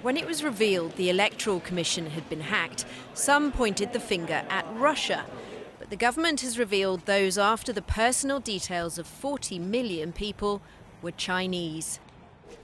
When it was revealed the Electoral Commission had been hacked, some pointed the finger at Russia. But the government has revealed those after the personal details of 40 million people were Chinese.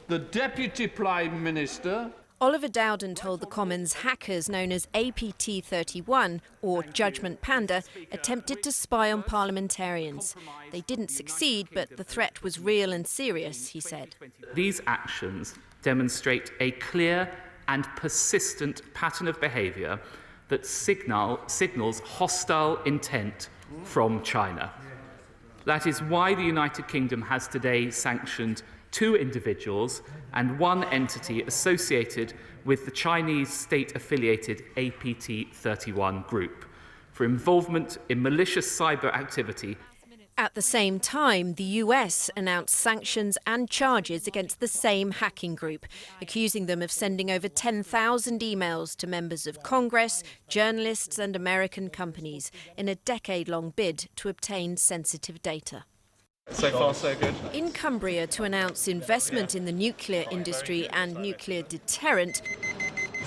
The Deputy Prime Minister Oliver Dowden told the Commons hackers known as APT-31, or Judgment Panda, attempted to spy on parliamentarians. They didn't succeed, but the threat was real and serious, he said. These actions demonstrate a clear and persistent pattern of behaviour that signals hostile intent from China. That is why the United Kingdom has today sanctioned 2 individuals and 1 entity associated with the Chinese state-affiliated APT-31 group for involvement in malicious cyber activity. At the same time, the US announced sanctions and charges against the same hacking group, accusing them of sending over 10,000 emails to members of Congress, journalists and American companies in a decade-long bid to obtain sensitive data. So far, so good. In Cumbria to announce investment in the nuclear industry and nuclear deterrent.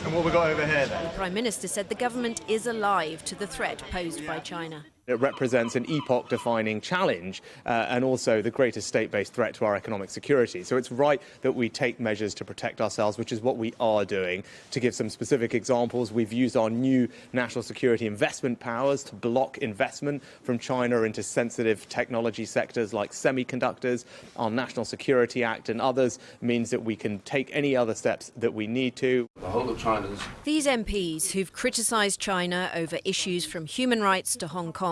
And what we got over here then? The Prime Minister said the government is alive to the threat posed by China. It represents an epoch-defining challenge and also the greatest state-based threat to our economic security. So it's right that we take measures to protect ourselves, which is what we are doing. To give some specific examples, we've used our new national security investment powers to block investment from China into sensitive technology sectors like semiconductors. Our National Security Act and others means that we can take any other steps that we need to. The whole of China's... These MPs who've criticised China over issues from human rights to Hong Kong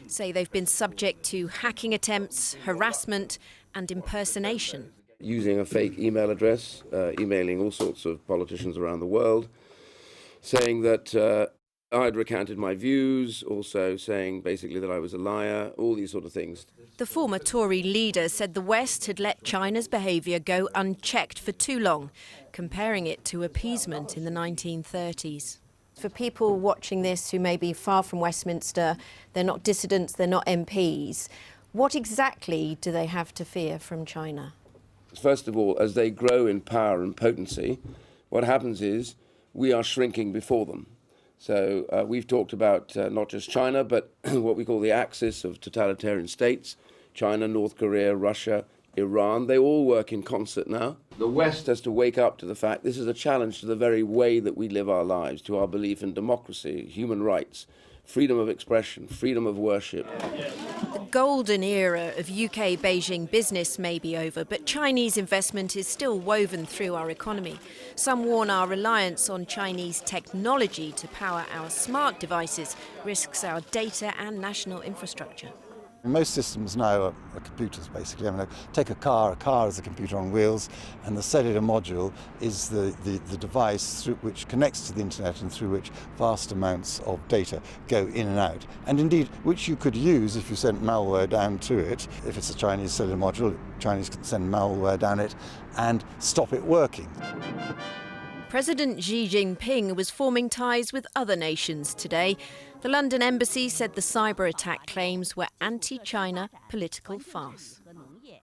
say they've been subject to hacking attempts, harassment and impersonation. Using a fake email address, emailing all sorts of politicians around the world, saying that I'd recanted my views, also saying basically that I was a liar, all these sort of things. The former Tory leader said the West had let China's behaviour go unchecked for too long, comparing it to appeasement in the 1930s. For people watching this who may be far from Westminster, they're not dissidents, they're not MPs, what exactly do they have to fear from China? First of all, as they grow in power and potency, what happens is we are shrinking before them. So we've talked about not just China, but what we call the axis of totalitarian states, China, North Korea, Russia, Iran. They all work in concert now. The West has to wake up to the fact this is a challenge to the very way that we live our lives, to our belief in democracy, human rights, freedom of expression, freedom of worship. The golden era of UK Beijing business may be over, but Chinese investment is still woven through our economy. Some warn our reliance on Chinese technology to power our smart devices risks our data and national infrastructure. Most systems now are computers, basically. I mean, take a car is a computer on wheels, and the cellular module is the device through which connects to the internet and through which vast amounts of data go in and out. And indeed, which you could use if you sent malware down to it. If it's a Chinese cellular module, Chinese can send malware down it and stop it working. President Xi Jinping was forming ties with other nations today. The London embassy said the cyber attack claims were anti-China political farce.